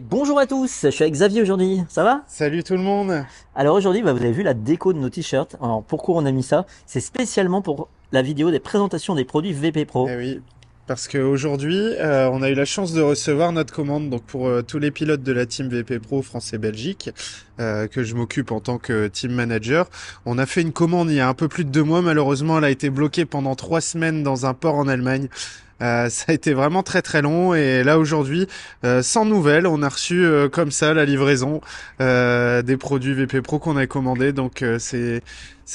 Bonjour à tous, je suis avec Xavier aujourd'hui, ça va? Salut tout le monde. Alors aujourd'hui, vous avez vu la déco de nos t-shirts. Alors pourquoi on a mis ça? C'est spécialement pour la vidéo des présentations des produits VP Pro. Eh oui, parce qu'aujourd'hui, on a eu la chance de recevoir notre commande donc pour tous les pilotes de la team VP Pro France et Belgique, que je m'occupe en tant que team manager. On a fait une commande il y a un peu plus de 2 mois. Malheureusement, elle a été bloquée pendant 3 semaines dans un port en Allemagne. Ça a été vraiment très très long et là aujourd'hui, sans nouvelles, on a reçu comme ça la livraison des produits VP Pro qu'on a commandés. Donc c'est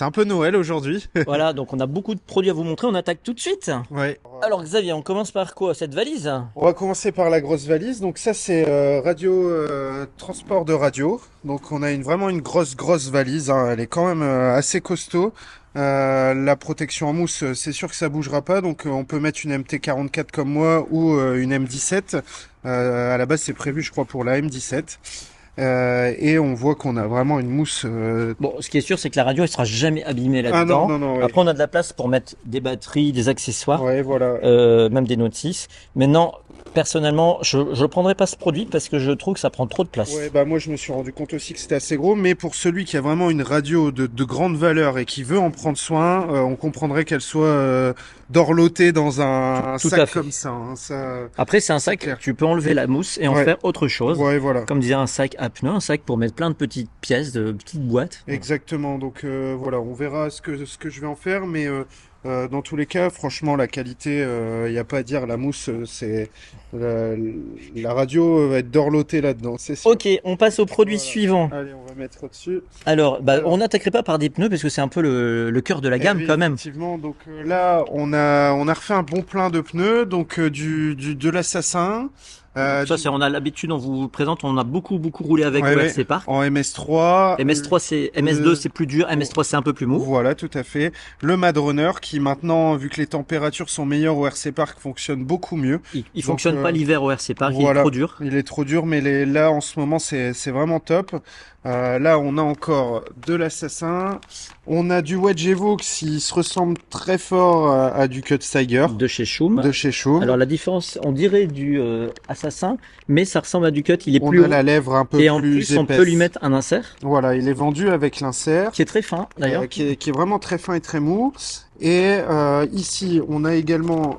un peu Noël aujourd'hui. Voilà, donc on a beaucoup de produits à vous montrer, on attaque tout de suite. Ouais. Alors Xavier, on commence par quoi? Cette valise? On va commencer par la grosse valise. Donc ça c'est radio transport de radio. Donc on a vraiment une grosse valise, hein. Elle est quand même assez costaud. La protection en mousse, c'est sûr que ça bougera pas. Donc on peut mettre une MT44 comme moi ou une M17. À la base c'est prévu je crois pour la M17. Et on voit qu'on a vraiment une mousse. Bon, ce qui est sûr, c'est que la radio, elle sera jamais abîmée Ah non là-dedans. non non ouais. Après, on a de la place pour mettre des batteries, des accessoires, Ouais voilà. même des Note 6. Maintenant, personnellement, je ne prendrai pas ce produit parce que je trouve que ça prend trop de place. Ouais, bah moi je me suis rendu compte aussi que c'était assez gros, mais pour celui qui a vraiment une radio de grande valeur et qui veut en prendre soin, on comprendrait qu'elle soit dorlotée dans un Tout à sac fait. comme ça, hein, ça Après, c'est un c'est sac, clair. tu peux enlever la mousse et en Ouais, faire autre chose. ouais, voilà. Comme disait un sac à pneus, un sac pour mettre plein de petites pièces, de petites boîtes. Voilà. Exactement. Donc voilà, on verra ce que je vais en faire, mais dans tous les cas, franchement, la qualité, il n'y a pas à dire. La mousse, c'est la, la radio va être dorlotée là-dedans, c'est sûr. Ok, on passe au produit Voilà. suivant. Allez, on va mettre au-dessus. Alors, bah, on Alors, n'attaquerait pas par des pneus parce que c'est un peu le cœur de la eh gamme oui, quand même. effectivement. Donc là, on a refait un bon plein de pneus, donc de l'Assassin. Donc ça, c'est, on a l'habitude, on vous le présente, on a beaucoup roulé avec Ouais, ouais, ORC Park. en MS3. MS3, c'est, MS2, c'est plus dur, MS3, c'est un peu plus mou. Voilà, tout à fait. Le Mad Runner qui maintenant, vu que les températures sont meilleures au RC Park, fonctionne beaucoup mieux. Il Donc fonctionne pas l'hiver au RC Park, il est voilà, trop dur. il est trop dur, mais là en ce moment c'est vraiment top. Là on a encore de l'Assassin, on a du Wedge Evox, il se ressemble très fort à du Cut Tiger De chez Schum. de chez Schum. Alors la différence, on dirait du Assassin, mais ça ressemble à du Cut, il est On plus a haut. la lèvre un peu Et en plus plus, on peut lui épaisse. mettre un insert, Voilà, il est vendu avec l'insert. qui est très fin d'ailleurs. Qui est vraiment très fin et très mou. Et ici, on a également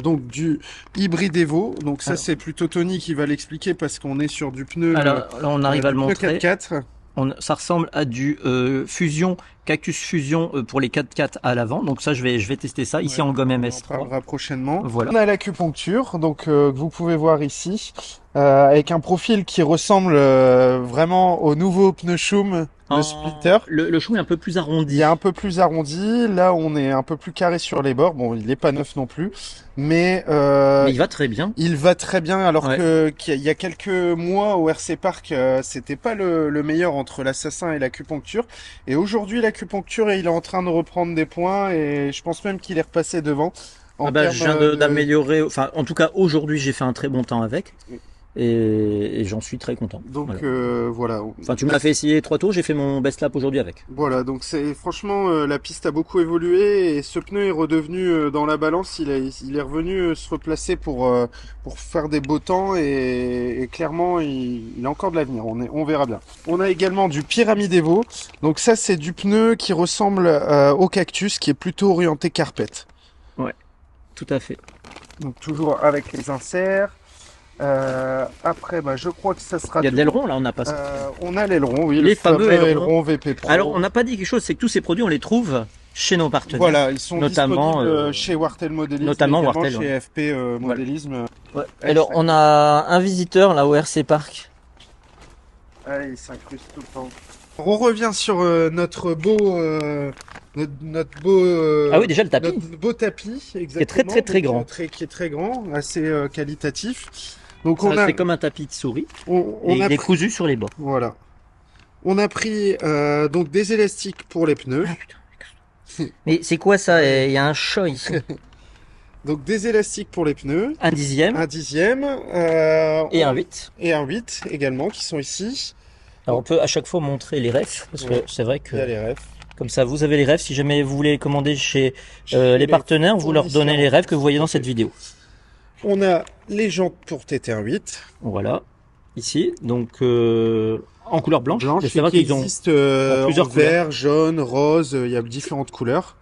donc du hybride Evo. Donc ça, Alors, c'est plutôt Tony qui va l'expliquer parce qu'on est sur du pneu, alors là, on arrive à le du pneu montrer. 4x4. Ça ressemble à du Fusion, Cactus Fusion pour les 4x4 à l'avant. Donc ça, je vais tester ça ici Ouais, en gomme on en MS3. parlera prochainement. Voilà. On a l'acupuncture, donc que vous pouvez voir ici, avec un profil qui ressemble vraiment au nouveau pneu Schum de Splitter. Le chou est un peu plus Il arrondi. est un peu plus arrondi. Là, on est un peu plus carré sur les bords. Bon, il n'est pas neuf non plus, mais Mais il va très bien. il va très bien. Alors Ouais. qu'il y a quelques mois au RC Park, c'était pas le meilleur entre l'assassin et l'acupuncture. Et aujourd'hui, l'acupuncture, il est en train de reprendre des points et je pense même qu'il est repassé devant en Ah bah, je viens termes d'améliorer. Enfin, en tout cas, aujourd'hui, j'ai fait un très bon temps avec. Et j'en suis très content. Donc Voilà. voilà. Enfin, tu me l'as fait essayer 3 tours, j'ai fait mon best lap aujourd'hui avec. Voilà, donc c'est franchement la piste a beaucoup évolué et ce pneu est redevenu dans la balance, il est revenu se replacer pour faire des beaux temps et clairement il a encore de l'avenir, on verra bien. On a également du Pyramide Evo, donc ça c'est du pneu qui ressemble au Cactus qui est plutôt orienté carpet. Ouais, tout à fait. Donc toujours avec les inserts. Après, bah, je crois que ça sera Il y a de tout. l'aileron là, on n'a pas ça. On a l'aileron, oui, Les le fameux fameux ailerons. VP Pro. Alors, on n'a pas dit quelque chose, c'est que tous ces produits, on les trouve chez nos partenaires. Voilà, ils sont Notamment, disponibles chez Wartel Modelism, notamment également Wartel, chez ouais. FP Modélisme. Ouais. Alors, on a un visiteur là au RC Park. Ah, il s'incruste tout le temps. On revient sur notre beau Ah oui, déjà le tapis. notre beau tapis, exactement. Qui est très Donc, grand. qui est très grand, assez qualitatif. Donc Ça, c'est comme un tapis de souris. on Et a il est pris, cousu sur les bords. voilà. On a pris donc des élastiques pour les pneus. Ah, putain. Mais c'est quoi ça? Il y a un chat ici. Donc des élastiques pour les pneus, Un dixième un dixième et un 8. et un 8 également qui sont ici. Alors on peut à chaque fois montrer les refs, parce que Ouais. c'est vrai Il y a que les refs. comme ça vous avez les refs. Si jamais vous voulez commander chez Chez les partenaires, vous leur donnez les refs que vous voyez dans cette vidéo. On a les jantes pour TT18. Voilà. ici, donc en couleur blanche. Blanche, C'est vrai qui qu'ils ont existe plusieurs en vert, jaune, rose, il y a différentes couleurs.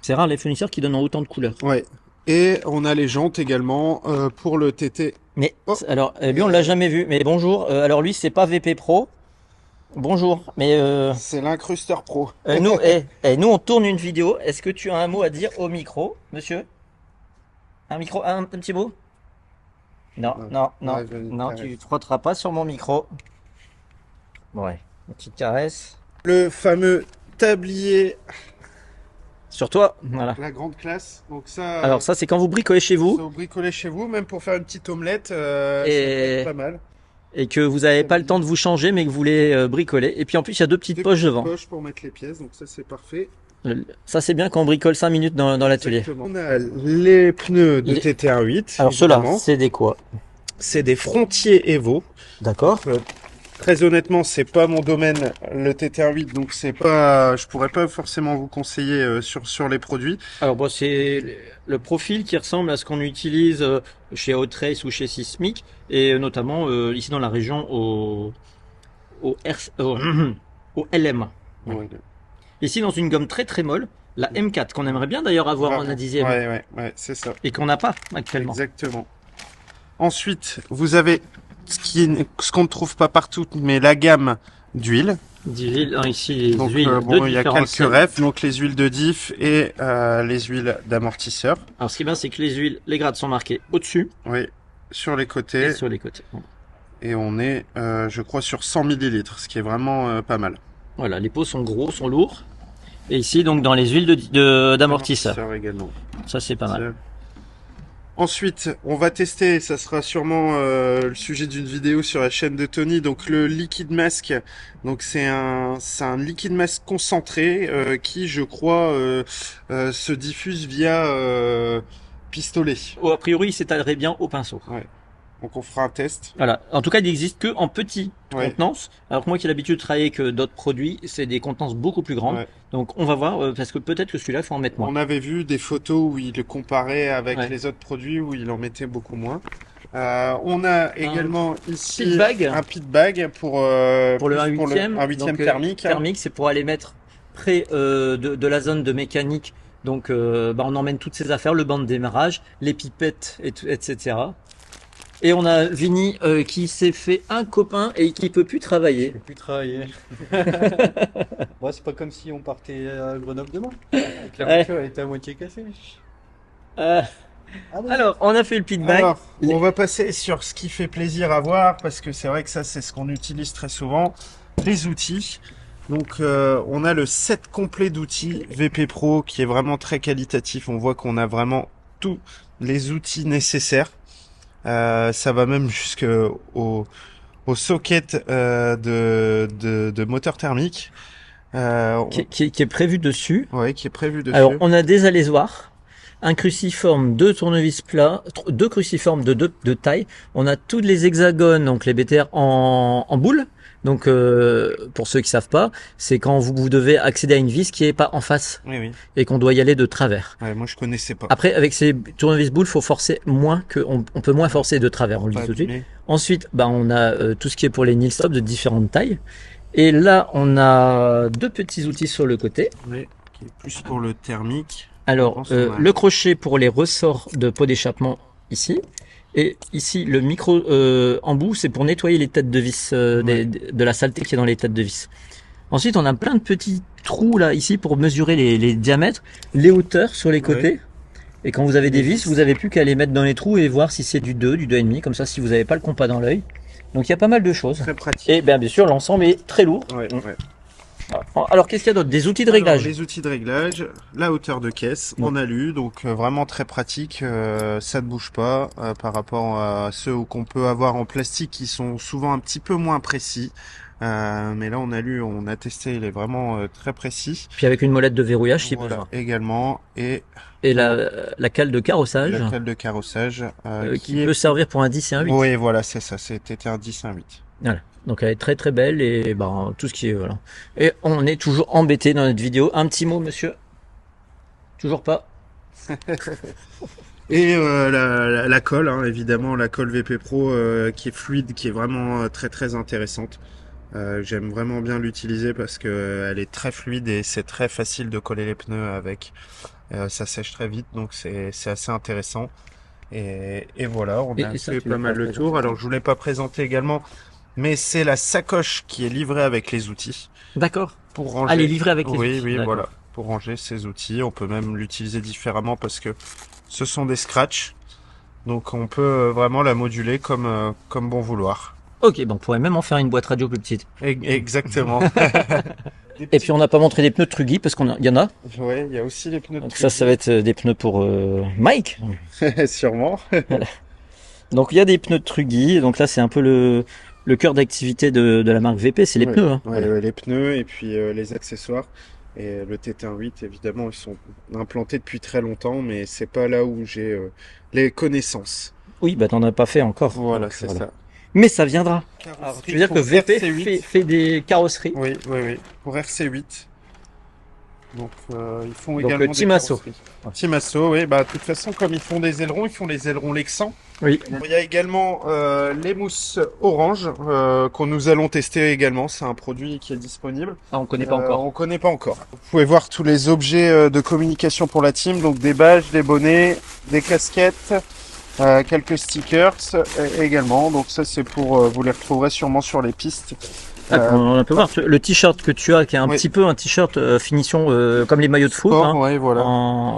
c'est rare les fournisseurs qui donnent autant de couleurs. Ouais. Et on a les jantes également pour le TT. Mais Oh. alors lui on l'a jamais vu. Mais bonjour. Alors lui c'est pas VP Pro. Bonjour. Mais C'est l'incrusteur pro. nous nous on tourne une vidéo. Est-ce que tu as un mot à dire au micro, monsieur? Un micro, un petit mot? Non, non, non, Ouais, je vais non, caresser. tu frotteras pas sur mon micro. Ouais, une petite caresse. Le fameux tablier, Sur toi, voilà. la grande classe. Donc ça, Alors ça c'est quand vous bricolez chez ça vous vous bricolez chez vous, même pour faire une petite omelette, ça peut et, être pas mal. et que vous n'avez pas le temps de vous changer mais que vous voulez bricoler. Et puis en plus il y a deux petites Des poches petites devant. poches pour mettre les pièces, donc ça c'est parfait. Ça c'est bien quand on bricole 5 minutes dans l'atelier. Exactement. On a les pneus de Il- TT1.8. Alors ceux-là, évidemment. c'est des quoi? C'est des Frontier Evo. D'accord. Très honnêtement, c'est pas mon domaine, le TT1.8, donc c'est pas, je pourrais pas forcément vous conseiller sur les produits. Alors bon, c'est le profil qui ressemble à ce qu'on utilise chez Outrace ou chez Sismic et notamment ici dans la région au LM. Ouais. Ici dans une gomme très très molle, la M4 qu'on aimerait bien d'ailleurs avoir en un dixième Ouais, c'est ça. et qu'on n'a pas actuellement. Exactement. Ensuite, vous avez ce qu'on ne trouve pas partout, mais la gamme d'huile. D'huile, ici les Donc, huiles bon, il y a quelques différentielles. refs, donc les huiles de diff et les huiles d'amortisseur. Alors ce qui est bien, c'est que les huiles, les grades sont marqués au-dessus Oui, sur les et côtés. sur les côtés. Bon. Et on est, je crois, sur 100 millilitres, ce qui est vraiment pas mal. Voilà, les pots sont gros, sont lourds. Et ici, donc, dans les huiles d'amortisseur. Également. Ça, c'est pas mal. Ensuite, on va tester, ça sera sûrement le sujet d'une vidéo sur la chaîne de Tony, donc le liquide mask. Donc c'est un liquide mask concentré qui, je crois, se diffuse via pistolet. Oh, a priori, il s'étalerait bien au pinceau. Donc on fera un test. Voilà. En tout cas, il n'existe que en petits Ouais. contenances. Alors que moi qui ai l'habitude de travailler avec d'autres produits, c'est des contenances beaucoup plus grandes. Ouais. Donc on va voir, parce que peut-être que celui-là, il faut en mettre moins. On avait vu des photos où il le comparait avec Ouais. les autres produits où il en mettait beaucoup moins. On a également ici pit bag. un pit bag pour le plus 1/8. un huitième Donc, thermique. Thermique, c'est pour aller mettre près de la zone de mécanique. Donc on emmène toutes ces affaires, le banc de démarrage, les pipettes, etc. Et on a Vini qui s'est fait un copain et qui peut plus travailler. Je peux plus travailler. Moi, c'est pas comme si on partait à Grenoble demain. La Ouais. voiture, elle était à moitié cassée. Euh, Ah bon. alors, on a fait le pit bag. Alors, on va passer sur ce qui fait plaisir à voir parce que c'est vrai que ça c'est ce qu'on utilise très souvent, les outils. Donc on a le set complet d'outils VP Pro qui est vraiment très qualitatif. On voit qu'on a vraiment tous les outils nécessaires. Ça va même jusqu'au socket de moteur thermique. Qui est prévu dessus. Ouais, qui est prévu dessus. Alors, on a des alésoirs, un cruciforme, deux tournevis plats, deux cruciformes de taille. On a tous les hexagones, donc les BTR en boule. Donc, pour ceux qui savent pas, c'est quand vous devez accéder à une vis qui est pas en face Oui. et qu'on doit y aller de travers. Ouais, moi je connaissais pas. Après, avec ces tournevis boules, faut forcer moins on peut moins forcer de travers, on le dit tout de suite. Mais- Ensuite, on a tout ce qui est pour les nil stop de différentes tailles. Et là, on a deux petits outils sur le côté. Oui, qui est plus pour le thermique. Alors, pense qu'on a- le crochet pour les ressorts de pot d'échappement ici. Et ici, le micro embout, c'est pour nettoyer les têtes de vis, de la saleté qui est dans les têtes de vis. Ensuite, on a plein de petits trous là, ici, pour mesurer les diamètres, les hauteurs sur les côtés. Et quand vous avez des vis, vous avez plus qu'à les mettre dans les trous et voir si c'est du 2, du 2,5, comme ça, si vous n'avez pas le compas dans l'œil. Donc, il y a pas mal de choses. Très pratique. Et bien sûr, l'ensemble est très lourd. Ouais. Alors, qu'est-ce qu'il y a d'autre? Des outils de réglage. Alors, les outils de réglage, la hauteur de caisse en alu, donc vraiment très pratique. Ça ne bouge pas par rapport à ceux qu'on peut avoir en plastique qui sont souvent un petit peu moins précis. Mais là, en alu, on a testé, il est vraiment très précis. Puis avec une molette de verrouillage si Voilà, besoin. également, et Et la cale de carrossage la cale de carrossage qui peut servir pour un 10 et un 8. Oui, voilà, c'est ça. C'était un 10, un 8. Voilà. Donc elle est très très belle et tout ce qui est voilà. Et on est toujours embêté dans notre vidéo. Un petit mot, monsieur? Toujours pas. Et la colle, hein, évidemment, la colle VP Pro qui est fluide, qui est vraiment très très intéressante. J'aime vraiment bien l'utiliser parce que elle est très fluide et c'est très facile de coller les pneus avec. Ça sèche très vite, donc c'est assez intéressant. Et voilà, on a Et ça, fait tu pas l'as mal pas le présenté. tour. Alors je voulais pas présenter également, mais c'est la sacoche qui est livrée avec les outils D'accord. pour ranger. Allez, livrer avec les Oui, outils. oui, D'accord. voilà, pour ranger ces outils. On peut même l'utiliser différemment parce que ce sont des scratchs, donc on peut vraiment la moduler comme bon vouloir. Ok, bon, on pourrait même en faire une boîte radio plus petite. Exactement. Des Et petits- puis on n'a pas montré des pneus Truggy parce il y en a. Ouais, il y a aussi les pneus de Donc ça va être des pneus pour Mike. Truggy. Sûrement. Donc il y a des pneus de Truggy. Donc là c'est un peu le cœur d'activité de la marque VP, c'est les Ouais, pneus. Hein. ouais, Voilà. ouais, les pneus et puis les accessoires. Et le TT18, évidemment, ils sont implantés depuis très longtemps, mais c'est pas là où j'ai les connaissances. Oui, bah t'en as pas fait encore. Voilà, Donc, c'est voilà. ça. Mais ça viendra. Alors, tu veux dire que Pour VP RC8. fait des carrosseries. Oui, oui, oui. Pour RC8. Donc, ils font Donc également des Team Asso. carrosseries. Team Asso, oui. Bah, de toute façon, comme ils font les ailerons Lexan. Oui. Il y a également les mousses orange qu'on nous allons tester également. C'est un produit qui est disponible. Ah, on connaît pas encore. On connaît pas encore. Vous pouvez voir tous les objets de communication pour la team, donc des badges, des bonnets, des casquettes, quelques stickers également. Donc ça c'est pour vous les retrouverez sûrement sur les pistes. On peut voir le t-shirt que tu as, qui est un Oui. petit peu un t-shirt finition comme les maillots de foot, Sport, hein, ouais, voilà.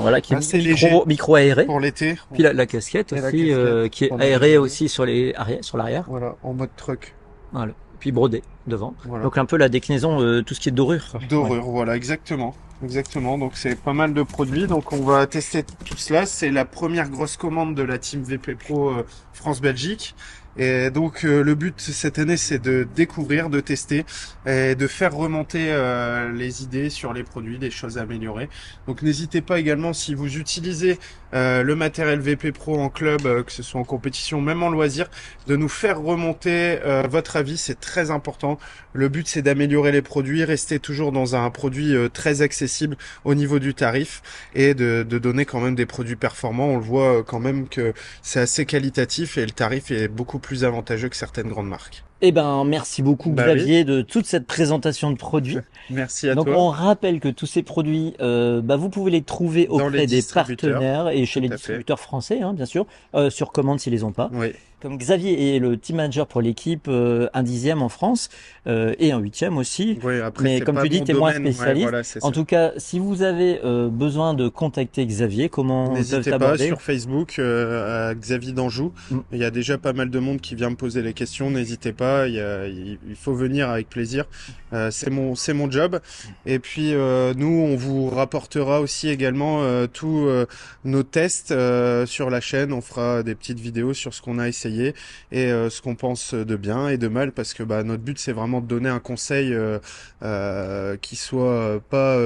voilà, qui Assez est léger micro aéré. pour l'été. Puis la casquette Et la aussi, casquette, qui est on a aérée vu. aussi sur sur l'arrière. Voilà, en mode truck. Voilà. Puis brodé devant. Voilà. Donc un peu la déclinaison, tout ce qui est dorure. quoi. Dorure, voilà, exactement. Exactement, donc c'est pas mal de produits, donc on va tester tout cela. C'est la première grosse commande de la team VP Pro France-Belgique. Et donc le but cette année c'est de découvrir, de tester et de faire remonter les idées sur les produits, des choses à améliorer. Donc n'hésitez pas également si vous utilisez le matériel VP Pro en club, que ce soit en compétition, même en loisir, de nous faire remonter votre avis, c'est très important. Le but c'est d'améliorer les produits, rester toujours dans un produit très accessible au niveau du tarif et de donner quand même des produits performants. On le voit quand même que c'est assez qualitatif et le tarif est beaucoup plus avantageux que certaines grandes marques. Eh ben, merci beaucoup Bah Xavier de toute cette présentation de produits. Merci à Donc toi. on rappelle que tous ces produits, vous pouvez les trouver Dans les auprès des distributeurs, partenaires et chez les tout à fait. distributeurs français, hein, bien sûr, sur commande s'ils les ont pas. Oui, Comme Xavier est le team manager pour l'équipe, un 10e en France et un 8e aussi. oui, après Mais c'est comme pas tu dis, mon t'es moins domaine. Ouais, spécialiste. voilà, c'est En ça. tout cas, si vous avez besoin de contacter Xavier, comment on peut N'hésitez pas t'aborder? sur Facebook à Xavier d'Anjou. Mm. Il y a déjà pas mal de monde qui vient me poser les questions. N'hésitez pas, il faut venir avec plaisir. C'est mon job. Et puis nous, on vous rapportera aussi également tous nos tests sur la chaîne. On fera des petites vidéos sur ce qu'on a essayé et ce qu'on pense de bien et de mal, parce que notre but c'est vraiment de donner un conseil qui soit pas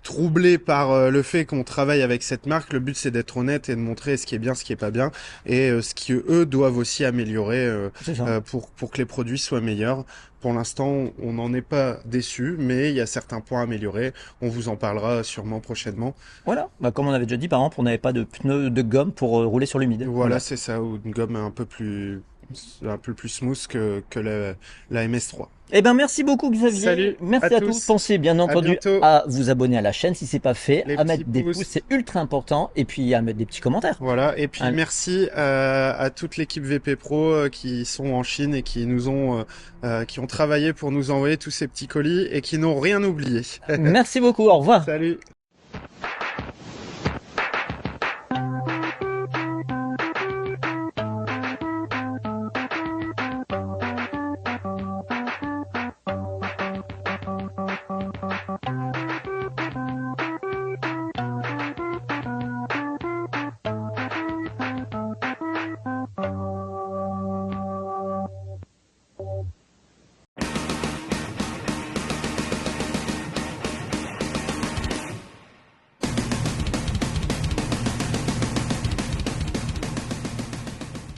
troublé par le fait qu'on travaille avec cette marque. Le but c'est d'être honnête et de montrer ce qui est bien, ce qui est pas bien et ce qu'eux doivent aussi améliorer C'est ça. pour que les produits soient meilleurs. Pour l'instant, on n'en est pas déçu, mais il y a certains points à améliorer. On vous en parlera sûrement prochainement. Voilà. Comme on avait déjà dit, par exemple, on n'avait pas de pneus de gomme pour rouler sur l'humide. Voilà, c'est ça, ou une gomme un peu plus smooth que la MS3. Eh ben, merci beaucoup Xavier. Salut Merci à à tous. tous. Pensez bien entendu bientôt. à vous abonner à la chaîne si c'est pas fait, Les à mettre petits des pouces. pouces, c'est ultra important, et puis à mettre des petits commentaires. Voilà, et puis Allez. merci à toute l'équipe VP Pro qui sont en Chine et qui ont travaillé pour nous envoyer tous ces petits colis et qui n'ont rien oublié. Merci beaucoup. Au revoir. Salut!